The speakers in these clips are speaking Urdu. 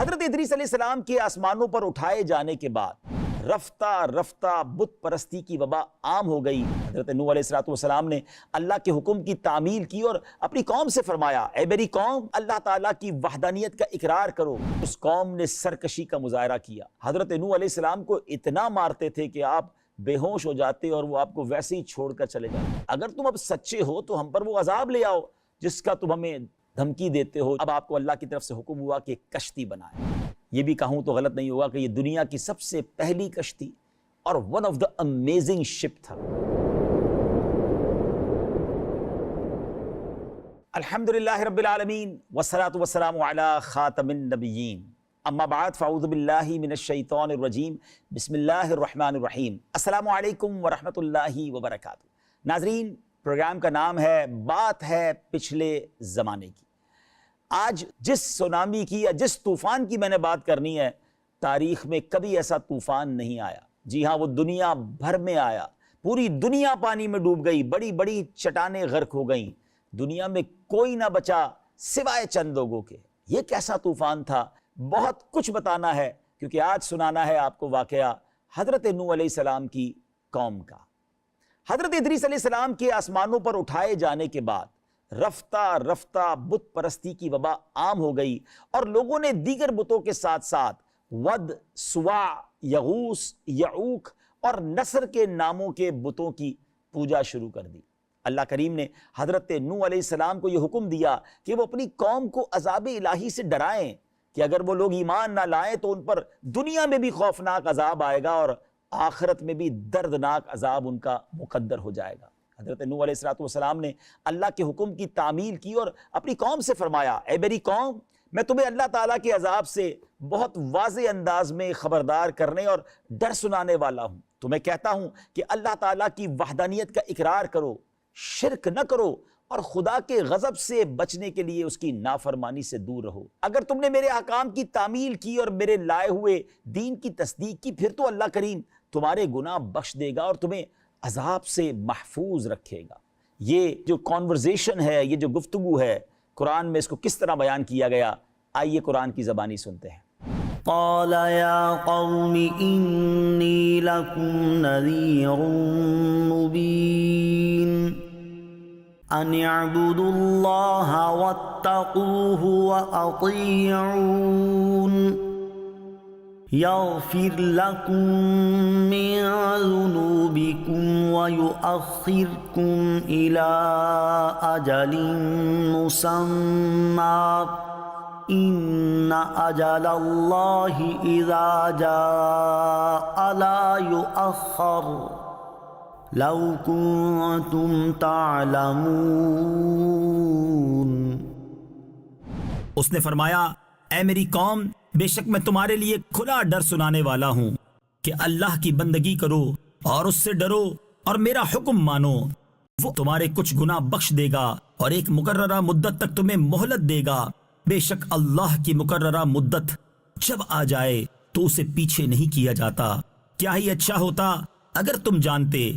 حضرت ادریس علیہ السلام کے آسمانوں پر اٹھائے جانے کے بعد رفتہ رفتہ بت پرستی کی وبا عام ہو گئی۔ حضرت نوح علیہ السلام نے اللہ کے حکم کی تعمیل کی اور اپنی قوم سے فرمایا، اے میری قوم، اللہ تعالیٰ کی وحدانیت کا اقرار کرو۔ اس قوم نے سرکشی کا مظاہرہ کیا۔ حضرت نوح علیہ السلام کو اتنا مارتے تھے کہ آپ بے ہوش ہو جاتے اور وہ آپ کو ویسے ہی چھوڑ کر چلے جاتے۔ اگر تم اب سچے ہو تو ہم پر وہ عذاب لے آؤ جس کا تم ہمیں دھمکی دیتے ہو۔ اب آپ کو اللہ کی طرف سے حکم ہوا کہ ایک کشتی بنائے۔ یہ بھی کہوں تو غلط نہیں ہوگا کہ یہ دنیا کی سب سے پہلی کشتی اور ون آف دا امیزنگ شپ تھا۔ الحمدللہ رب العالمین والصلاة والسلام علی خاتم النبیین، اما بعد فاعوذ باللہ من الشیطان الرجیم، بسم اللہ الرحمن الرحیم۔ السلام علیکم ورحمۃ اللہ وبرکاتہ۔ ناظرین، پروگرام کا نام ہے بات ہے پچھلے زمانے کی۔ آج جس سونامی کی یا جس طوفان کی میں نے بات کرنی ہے، تاریخ میں کبھی ایسا طوفان نہیں آیا۔ جی ہاں، وہ دنیا بھر میں آیا، پوری دنیا پانی میں ڈوب گئی، بڑی بڑی چٹانیں غرق ہو گئیں، دنیا میں کوئی نہ بچا سوائے چند لوگوں کے۔ یہ کیسا طوفان تھا؟ بہت کچھ بتانا ہے، کیونکہ آج سنانا ہے آپ کو واقعہ حضرت نوح علیہ السلام کی قوم کا۔ حضرت ادریس علیہ السلام کے آسمانوں پر اٹھائے جانے کے بعد رفتہ رفتہ بت پرستی کی وبا عام ہو گئی اور لوگوں نے دیگر بتوں کے ساتھ ساتھ ود، سواع، یغوث، یعوق اور نصر کے ناموں کے بتوں کی پوجا شروع کر دی۔ اللہ کریم نے حضرت نوح علیہ السلام کو یہ حکم دیا کہ وہ اپنی قوم کو عذاب الہی سے ڈرائیں کہ اگر وہ لوگ ایمان نہ لائیں تو ان پر دنیا میں بھی خوفناک عذاب آئے گا اور آخرت میں بھی دردناک عذاب ان کا مقدر ہو جائے گا۔ حضرت نوح علیہ السلام نے اللہ کے حکم کی تعمیل کی اور اپنی قوم سے فرمایا، اے میری قوم، میں تمہیں اللہ تعالیٰ کے عذاب سے بہت واضح انداز میں خبردار کرنے اور ڈر سنانے والا ہوں۔ تمہیں کہتا ہوں کہ اللہ تعالیٰ کی وحدانیت کا اقرار کرو، شرک نہ کرو اور خدا کے غضب سے بچنے کے لیے اس کی نافرمانی سے دور رہو۔ اگر تم نے میرے احکام کی تعمیل کی اور میرے لائے ہوئے دین کی تصدیق کی، پھر تو اللہ کریم تمہارے گناہ بخش دے گا اور تمہیں عذاب سے محفوظ رکھے گا۔ یہ جو کانورزیشن ہے، یہ جو گفتگو ہے، قرآن میں اس کو کس طرح بیان کیا گیا، آئیے قرآن کی زبانی سنتے ہیں۔ قال یا قوم انی لکم نذیر مبین ان اعبدوا اللہ واتقوہ واطیعون یغفر لکم من ذنوبکم ویؤخرکم الی اجل مسمی ان اجل اللہ اذا جاء لا یؤخر لو کنتم تعلمون۔ اس نے فرمایا، اے میری قوم، بے شک میں تمہارے لیے کھلا ڈر سنانے والا ہوں کہ اللہ کی بندگی کرو اور اس سے ڈرو اور میرا حکم مانو۔ وہ تمہارے کچھ گناہ بخش دے گا اور ایک مقررہ مدت تک تمہیں مہلت دے گا۔ بے شک اللہ کی مقررہ مدت جب آ جائے تو اسے پیچھے نہیں کیا جاتا۔ کیا ہی اچھا ہوتا اگر تم جانتے۔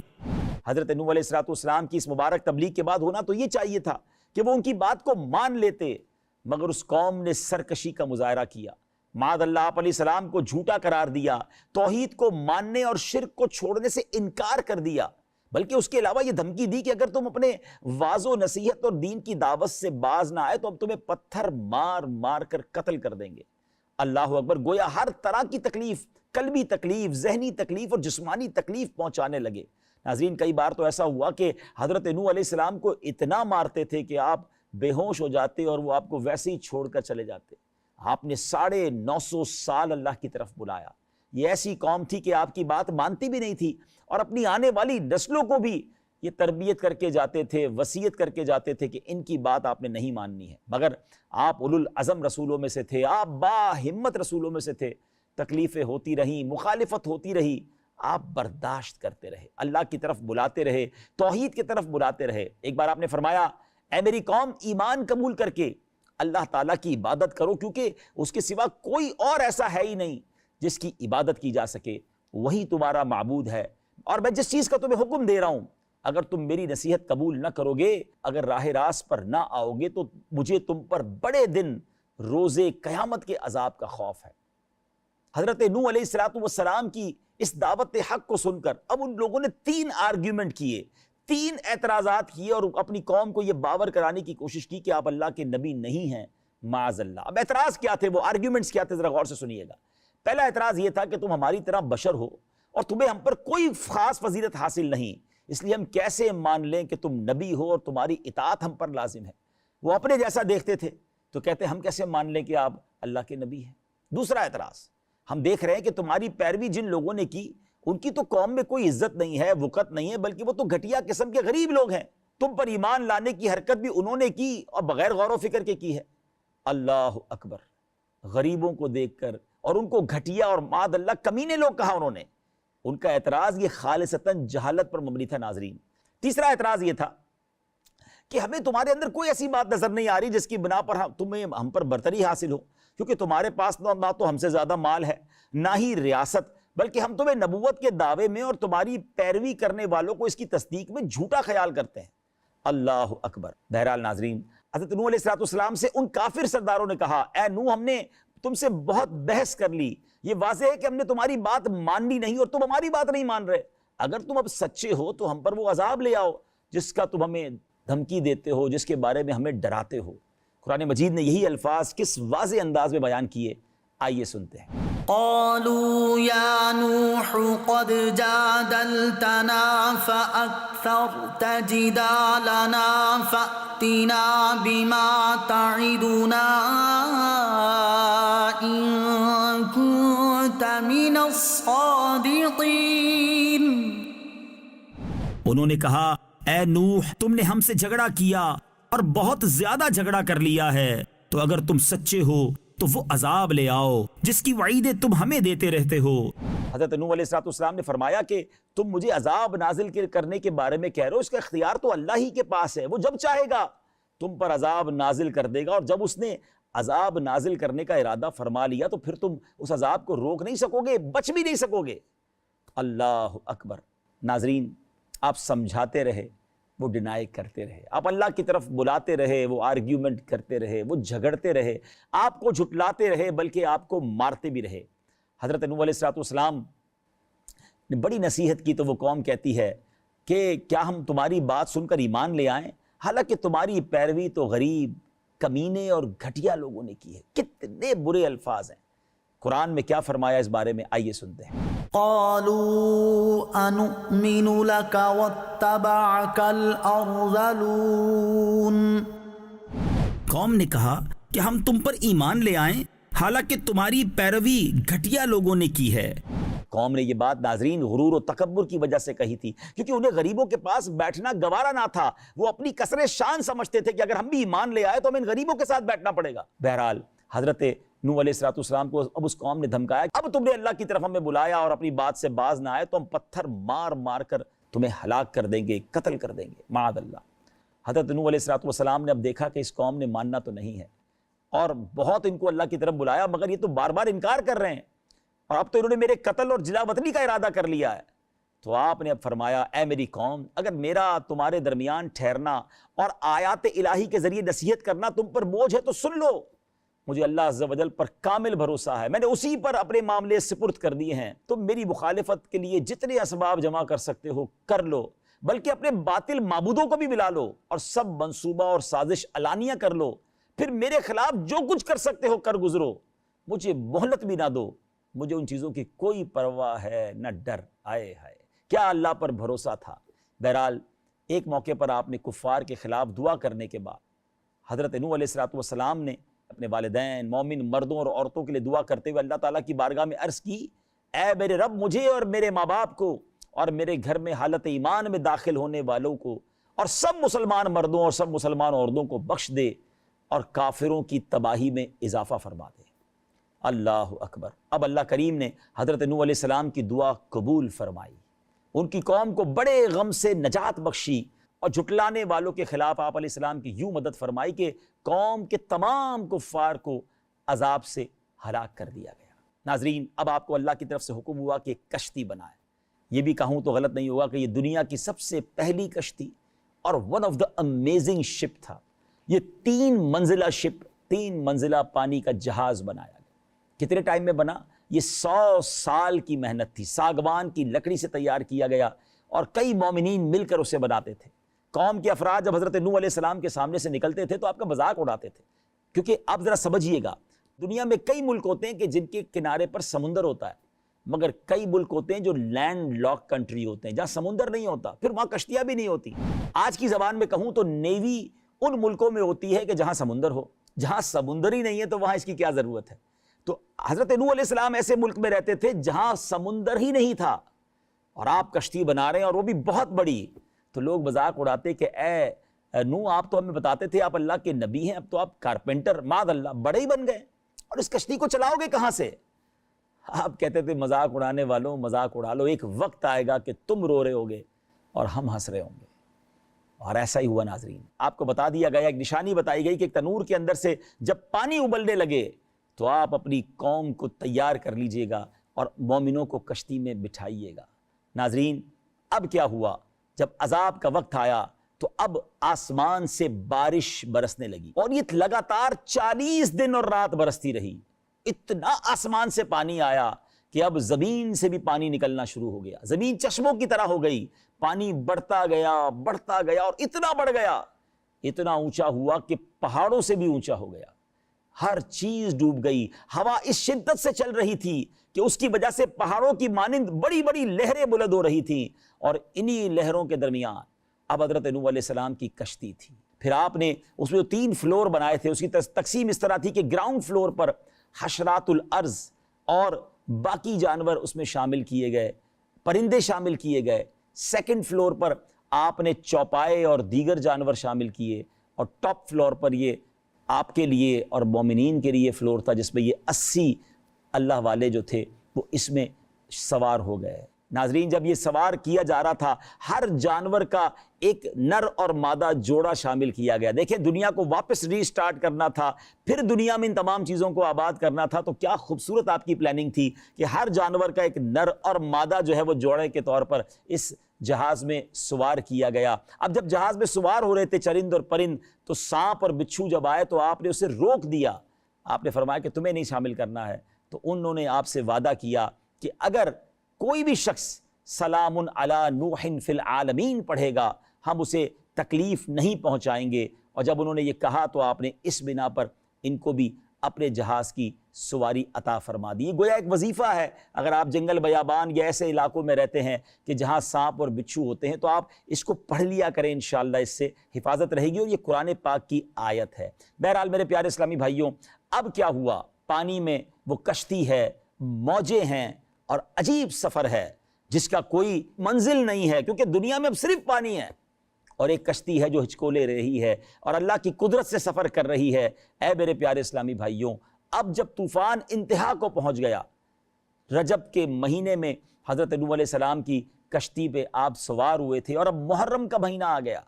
حضرت نوح علیہ السلام کی اس مبارک تبلیغ کے بعد ہونا تو یہ چاہیے تھا کہ وہ ان کی بات کو مان لیتے، مگر اس قوم نے سرکشی کا مظاہرہ کیا۔ معاذ اللہ، آپ علیہ السلام کو جھوٹا قرار دیا، توحید کو ماننے اور شرک کو چھوڑنے سے انکار کر دیا، بلکہ اس کے علاوہ یہ دھمکی دی کہ اگر تم اپنے واعظ و نصیحت اور دین کی دعوت سے باز نہ آئے تو ہم تمہیں پتھر مار مار کر قتل کر دیں گے۔ اللہ اکبر! گویا ہر طرح کی تکلیف، قلبی تکلیف، ذہنی تکلیف اور جسمانی تکلیف پہنچانے لگے۔ ناظرین، کئی بار تو ایسا ہوا کہ حضرت نوح علیہ السلام کو اتنا مارتے تھے کہ آپ بے ہوش ہو جاتے اور وہ آپ کو ویسے ہی چھوڑ کر چلے جاتے۔ آپ نے 950 سال اللہ کی طرف بلایا۔ یہ ایسی قوم تھی کہ آپ کی بات مانتی بھی نہیں تھی اور اپنی آنے والی نسلوں کو بھی یہ تربیت کر کے جاتے تھے، وصیت کر کے جاتے تھے کہ ان کی بات آپ نے نہیں ماننی ہے۔ مگر آپ اولو العزم رسولوں میں سے تھے، آپ با ہمت رسولوں میں سے تھے۔ تکلیفیں ہوتی رہیں، مخالفت ہوتی رہی، آپ برداشت کرتے رہے، اللہ کی طرف بلاتے رہے، توحید کی طرف بلاتے رہے۔ ایک بار آپ نے فرمایا، اے میری قوم، ایمان قبول کر کے اللہ تعالیٰ کی عبادت کرو، کیونکہ اس کے سوا کوئی اور ایسا ہے ہی نہیں جس کی عبادت کی جا سکے، وہی تمہارا معبود ہے۔ اور میں جس چیز کا تمہیں حکم دے رہا ہوں، اگر تم میری نصیحت قبول نہ کرو گے، اگر راہ راست پر نہ آؤ گے تو مجھے تم پر بڑے دن روز قیامت کے عذاب کا خوف ہے۔ حضرت نوح علیہ السلام کی اس دعوت حق کو سن کر اب ان لوگوں نے 3 آرگیومنٹ کیے، 3 اعتراضات کیے اور اپنی قوم کو یہ باور کرانے کی کوشش کی کہ آپ اللہ کے نبی نہیں ہیں، معاذ اللہ۔ اب اعتراض کیا تھے، وہ آرگیومنٹس کیا تھے، ذرا غور سے سنیے گا۔ پہلا اعتراض یہ تھا کہ تم ہماری طرح بشر ہو اور تمہیں ہم پر کوئی خاص فضیلت حاصل نہیں، اس لیے ہم کیسے مان لیں کہ تم نبی ہو اور تمہاری اطاعت ہم پر لازم ہے۔ وہ اپنے جیسا دیکھتے تھے تو کہتے ہم کیسے مان لیں کہ آپ اللہ کے نبی ہیں۔ دوسرا اعتراض، ہم دیکھ رہے ہیں کہ تمہاری پیروی جن لوگوں نے کی ان کی تو قوم میں کوئی عزت نہیں ہے، وقت نہیں ہے، بلکہ وہ تو گھٹیا قسم کے غریب لوگ ہیں۔ تم پر ایمان لانے کی حرکت بھی انہوں نے کی اور بغیر غور و فکر کے کی ہے۔ اللہ اکبر، غریبوں کو دیکھ کر اور ان کو گھٹیا اور معاذ اللہ کمینے لوگ کہا انہوں نے۔ ان کا اعتراض یہ خالصتاً جہالت پر مبنی تھا۔ ناظرین، تیسرا اعتراض یہ تھا کہ ہمیں تمہارے اندر کوئی ایسی بات نظر نہیں آ رہی جس کی بنا پر تمہیں ہم پر برتری حاصل ہو، کیونکہ تمہارے پاس نہ تو ہم سے زیادہ مال ہے، نہ ہی ریاست، بلکہ ہم تمہیں نبوت کے دعوے میں اور تمہاری پیروی کرنے والوں کو اس کی تصدیق میں جھوٹا خیال کرتے ہیں۔ اللہ اکبر۔ بہرحال ناظرین، حضرت نوح علیہ السلام سے ان کافر سرداروں نے کہا، اے نوح، ہم نے تم سے بہت بحث کر لی، یہ واضح ہے کہ ہم نے تمہاری بات ماننی نہیں اور تم ہماری بات نہیں مان رہے۔ اگر تم اب سچے ہو تو ہم پر وہ عذاب لے آؤ جس کا تم ہمیں دھمکی دیتے ہو، جس کے بارے میں ہمیں ڈراتے ہو۔ قرآن مجید نے یہی الفاظ کس واضح انداز میں بیان کیے، آئیے سنتے ہیں۔ قالوا يا نوح قد جادلتنا فأكثرت جدالنا فأتنا بما تعدنا إن كنت من الصادقين۔ انہوں نے کہا، اے نوح، تم نے ہم سے جھگڑا کیا اور بہت زیادہ جھگڑا کر لیا ہے، تو اگر تم سچے ہو تو وہ عذاب لے آؤ جس کی وعیدیں تم ہمیں دیتے رہتے ہو۔ حضرت نوح علیہ السلام نے فرمایا کہ تم مجھے عذاب نازل کرنے کے بارے میں کہہ رہے ہو، اس کا اختیار تو اللہ ہی کے پاس ہے، وہ جب چاہے گا تم پر عذاب نازل کر دے گا، اور جب اس نے عذاب نازل کرنے کا ارادہ فرما لیا تو پھر تم اس عذاب کو روک نہیں سکو گے، بچ بھی نہیں سکو گے۔ اللہ اکبر۔ ناظرین، آپ سمجھاتے رہے، وہ ڈینائی کرتے رہے، آپ اللہ کی طرف بلاتے رہے، وہ آرگیومنٹ کرتے رہے، وہ جھگڑتے رہے، آپ کو جھٹلاتے رہے، بلکہ آپ کو مارتے بھی رہے۔ حضرت نوح علیہ السلام نے بڑی نصیحت کی تو وہ قوم کہتی ہے کہ کیا ہم تمہاری بات سن کر ایمان لے آئیں، حالانکہ تمہاری پیروی تو غریب، کمینے اور گھٹیا لوگوں نے کی ہے۔ کتنے برے الفاظ ہیں۔ قرآن میں کیا فرمایا اس بارے میں، آئیے سنتے ہیں۔ قالوا أنؤمن لك واتبعك الأرذلون۔ قوم نے کہا کہ ہم تم پر ایمان لے آئیں حالانکہ تمہاری پیروی گھٹیا لوگوں نے کی ہے۔ قوم نے یہ بات ناظرین غرور و تکبر کی وجہ سے کہی تھی، کیونکہ انہیں غریبوں کے پاس بیٹھنا گوارا نہ تھا۔ وہ اپنی کثرت شان سمجھتے تھے کہ اگر ہم بھی ایمان لے آئے تو ہمیں ان غریبوں کے ساتھ بیٹھنا پڑے گا۔ بہرحال حضرت نوح علیہ السلام کو اب اس قوم نے دھمکایا، اب تم نے اللہ کی طرف ہمیں بلایا اور اپنی بات سے باز نہ آئے تو ہم پتھر مار مار کر تمہیں ہلاک کر دیں گے، قتل کر دیں گے، معاذ اللہ۔ حضرت نوح علیہ السلام نے اب دیکھا کہ اس قوم نے ماننا تو نہیں ہے، اور بہت ان کو اللہ کی طرف بلایا، مگر یہ تو بار بار انکار کر رہے ہیں، اور اب تو انہوں نے میرے قتل اور جلا وطنی کا ارادہ کر لیا ہے۔ تو آپ نے اب فرمایا، اے میری قوم، اگر میرا تمہارے درمیان ٹھہرنا اور آیات الہی کے ذریعے نصیحت کرنا تم پر بوجھ ہے تو سن لو۔ مجھے اللہ عز و جل پر کامل بھروسہ ہے، میں نے اسی پر اپنے معاملے سپرد کر دیے ہیں۔ تم میری مخالفت کے لیے جتنے اسباب جمع کر سکتے ہو کر لو، بلکہ اپنے باطل معبودوں کو بھی ملا لو اور سب منصوبہ اور سازش علانیہ کر لو، پھر میرے خلاف جو کچھ کر سکتے ہو کر گزرو، مجھے مہلت بھی نہ دو۔ مجھے ان چیزوں کی کوئی پرواہ ہے نہ ڈر۔ آئے ہائے، کیا اللہ پر بھروسہ تھا۔ بہرحال ایک موقع پر آپ نے کفار کے خلاف دعا کرنے کے بعد حضرت نوح علیہ السلام نے اپنے والدین، مومن مردوں اور عورتوں کے لیے دعا کرتے ہوئے اللہ تعالیٰ کی بارگاہ میں عرض کی، اے میرے رب، مجھے اور میرے ماں باپ کو اور میرے گھر میں حالت ایمان میں داخل ہونے والوں کو اور سب مسلمان مردوں اور سب مسلمان عورتوں کو بخش دے اور کافروں کی تباہی میں اضافہ فرما دے۔ اللہ اکبر۔ اب اللہ کریم نے حضرت نوح علیہ السلام کی دعا قبول فرمائی، ان کی قوم کو بڑے غم سے نجات بخشی، اور جھٹلانے والوں کے خلاف آپ علیہ السلام کی یوں مدد فرمائی کہ قوم کے تمام کفار کو عذاب سے ہلاک کر دیا گیا۔ ناظرین، اب آپ کو اللہ کی طرف سے حکم ہوا کہ ایک کشتی بنائے۔ یہ بھی کہوں تو غلط نہیں ہوگا کہ یہ دنیا کی سب سے پہلی کشتی اور ون آف دا امیزنگ شپ تھا۔ یہ 3 منزلہ شپ 3 منزلہ پانی کا جہاز بنایا گیا۔ کتنے ٹائم میں بنا؟ یہ 100 سال کی محنت تھی، ساگوان کی لکڑی سے تیار کیا گیا اور کئی مومنین مل کر اسے بناتے تھے۔ قوم کے افراد جب حضرت نوح علیہ السلام کے سامنے سے نکلتے تھے تو آپ کا مذاق اڑاتے تھے، کیونکہ آپ ذرا سمجھیے گا، دنیا میں کئی ملک ہوتے ہیں کہ جن کے کنارے پر سمندر ہوتا ہے، مگر کئی ملک ہوتے ہیں جو لینڈ لاک کنٹری ہوتے ہیں، جہاں سمندر نہیں ہوتا، پھر وہاں کشتیاں بھی نہیں ہوتی۔ آج کی زبان میں کہوں تو نیوی ان ملکوں میں ہوتی ہے کہ جہاں سمندر ہو، جہاں سمندر ہی نہیں ہے تو وہاں اس کی کیا ضرورت ہے؟ تو حضرت نوح علیہ السلام ایسے ملک میں رہتے تھے جہاں سمندر ہی نہیں تھا، اور آپ کشتی بنا رہے ہیں اور وہ بھی بہت بڑی۔ تو لوگ مذاق اڑاتے کہ اے نوح، آپ تو ہمیں بتاتے تھے آپ اللہ کے نبی ہیں، اب تو آپ کارپینٹر، معاذ اللہ، بڑے ہی بن گئے، اور اس کشتی کو چلاؤ گے کہاں سے؟ آپ کہتے تھے مذاق اڑانے والوں مذاق اڑا لو، ایک وقت آئے گا کہ تم رو رہے ہوگے اور ہم ہنس رہے ہوں گے۔ اور ایسا ہی ہوا ناظرین، آپ کو بتا دیا گیا، ایک نشانی بتائی گئی کہ ایک تنور کے اندر سے جب پانی ابلنے لگے تو آپ اپنی قوم کو تیار کر لیجئے گا اور مومنوں کو کشتی میں بٹھائیے گا۔ ناظرین، اب کیا ہوا؟ جب عذاب کا وقت آیا تو اب آسمان سے بارش برسنے لگی، اور یہ لگاتار 40 دن اور رات برستی رہی۔ اتنا آسمان سے پانی آیا کہ اب زمین سے بھی پانی نکلنا شروع ہو گیا، زمین چشموں کی طرح ہو گئی، پانی بڑھتا گیا اور اتنا بڑھ گیا، اتنا اونچا ہوا کہ پہاڑوں سے بھی اونچا ہو گیا، ہر چیز ڈوب گئی۔ ہوا اس شدت سے چل رہی تھی کہ اس کی وجہ سے پہاڑوں کی مانند بڑی بڑی لہریں بلند ہو رہی تھیں، اور انہی لہروں کے درمیان اب حضرت نوح علیہ السلام کی کشتی تھی۔ پھر آپ نے اس میں 3 فلور بنائے تھے، اس کی تقسیم اس طرح تھی کہ گراؤنڈ فلور پر حشرات الارض اور باقی جانور اس میں شامل کیے گئے، پرندے شامل کیے گئے۔ سیکنڈ فلور پر آپ نے چوپائے اور دیگر جانور شامل کیے، اور ٹاپ فلور پر یہ آپ کے لیے اور مومنین کے لیے فلور تھا جس میں یہ 80 اللہ والے جو تھے وہ اس میں سوار ہو گئے۔ ناظرین، جب یہ سوار کیا جا رہا تھا، ہر جانور کا ایک نر اور مادہ جوڑا شامل کیا گیا۔ دیکھیں، دنیا کو واپس ری سٹارٹ کرنا تھا، پھر دنیا میں ان تمام چیزوں کو آباد کرنا تھا، تو کیا خوبصورت آپ کی پلاننگ تھی کہ ہر جانور کا ایک نر اور مادہ جو ہے وہ جوڑے کے طور پر اس جہاز میں سوار کیا گیا۔ اب جب جہاز میں سوار ہو رہے تھے چرند اور پرند، تو سانپ اور بچھو جب آئے تو آپ نے اسے روک دیا، آپ نے فرمایا کہ تمہیں نہیں شامل کرنا ہے۔ تو انہوں نے آپ سے وعدہ کیا کہ اگر کوئی بھی شخص سلام علی نوح فی العالمین پڑھے گا، ہم اسے تکلیف نہیں پہنچائیں گے۔ اور جب انہوں نے یہ کہا تو آپ نے اس بنا پر ان کو بھی اپنے جہاز کی سواری عطا فرما دی۔ گویا ایک وظیفہ ہے، اگر آپ جنگل بیابان یا ایسے علاقوں میں رہتے ہیں کہ جہاں سانپ اور بچھو ہوتے ہیں، تو آپ اس کو پڑھ لیا کریں، انشاءاللہ اس سے حفاظت رہے گی، اور یہ قرآن پاک کی آیت ہے۔ بہرحال میرے پیارے اسلامی بھائیوں، اب کیا ہوا؟ پانی میں وہ کشتی ہے، موجیں ہیں، اور عجیب سفر ہے جس کا کوئی منزل نہیں ہے، کیونکہ دنیا میں اب صرف پانی ہے، اور ایک کشتی ہے جو ہچکولے رہی ہے اور اللہ کی قدرت سے سفر کر رہی ہے۔ اے میرے پیارے اسلامی بھائیوں، اب جب طوفان انتہا کو پہنچ گیا، رجب کے مہینے میں حضرت نوح علیہ السلام کی کشتی پہ آپ سوار ہوئے تھے، اور اب محرم کا مہینہ آ گیا،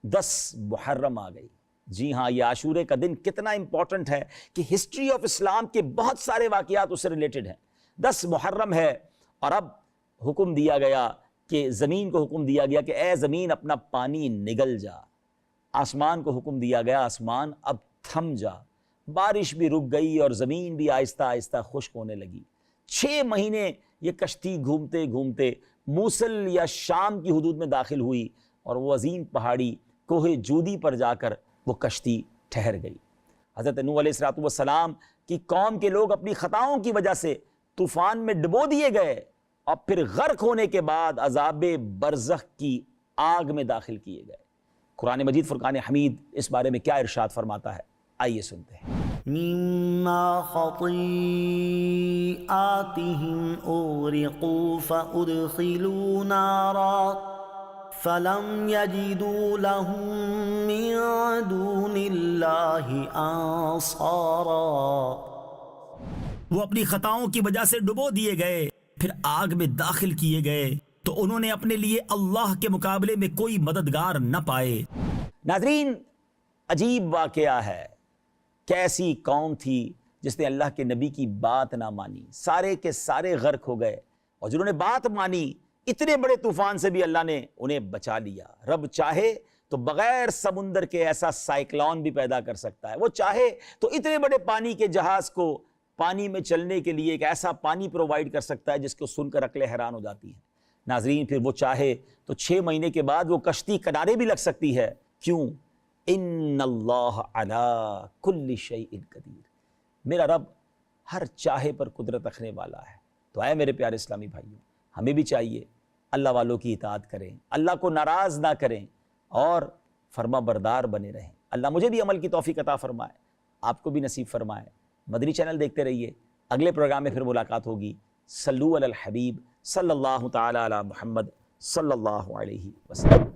10 محرم آ گئی۔ جی ہاں، یہ عاشورے کا دن کتنا امپورٹنٹ ہے کہ ہسٹری آف اسلام کے بہت سارے واقعات اس سے ریلیٹڈ ہیں۔ 10 محرم ہے، اور اب حکم دیا گیا کہ زمین کو حکم دیا گیا کہ اے زمین اپنا پانی نگل جا۔ آسمان کو حکم دیا گیا، آسمان اب تھم جا۔ بارش بھی رک گئی اور زمین بھی آہستہ آہستہ خشک ہونے لگی۔ 6 مہینے یہ کشتی گھومتے گھومتے موصل یا شام کی حدود میں داخل ہوئی، اور وہ عظیم پہاڑی کوہ جودی پر جا کر وہ کشتی ٹھہر گئی۔ حضرت نوح علیہ السلام کی قوم کے لوگ اپنی خطاؤں کی وجہ سے طوفان میں ڈبو دیے گئے، اور پھر غرق ہونے کے بعد عذاب برزخ کی آگ میں داخل کیے گئے۔ قرآن مجید فرقان حمید اس بارے میں کیا ارشاد فرماتا ہے، آئیے سنتے ہیں۔ مما خطيئاتهم أغرقوا فأدخلوا نارا فلم يجدوا لهم من دون الله أنصارا۔ وہ اپنی خطاؤں کی وجہ سے ڈبو دیے گئے، پھر آگ میں داخل کیے گئے، تو انہوں نے اپنے لیے اللہ کے مقابلے میں کوئی مددگار نہ پائے۔ ناظرین، عجیب واقعہ ہے، کیسی قوم تھی جس نے اللہ کے نبی کی بات نہ مانی، سارے کے سارے غرق ہو گئے، اور جنہوں نے بات مانی اتنے بڑے طوفان سے بھی اللہ نے انہیں بچا لیا۔ رب چاہے تو بغیر سمندر کے ایسا سائیکلون بھی پیدا کر سکتا ہے۔ وہ چاہے تو اتنے بڑے پانی کے جہاز کو پانی میں چلنے کے لیے ایک ایسا پانی پرووائڈ کر سکتا ہے جس کو سن کر عقلیں حیران ہو جاتی ہیں۔ ناظرین، پھر وہ چاہے تو 6 مہینے کے بعد وہ کشتی کنارے بھی لگ سکتی ہے۔ کیوں؟ ان اللہ علی کل شیء قدیر، میرا رب ہر چاہے پر قدرت رکھنے والا ہے۔ تو اے میرے پیارے اسلامی بھائیوں، ہمیں بھی چاہیے اللہ والوں کی اطاعت کریں، اللہ کو ناراض نہ کریں اور فرما بردار بنے رہیں۔ اللہ مجھے بھی عمل کی توفیق عطا فرمائے، آپ کو بھی نصیب فرمائے۔ مدنی چینل دیکھتے رہیے، اگلے پروگرام میں پھر ملاقات ہوگی۔ صلو علی الحبیب صلی اللہ تعالی علی محمد صلی اللہ علیہ وسلم۔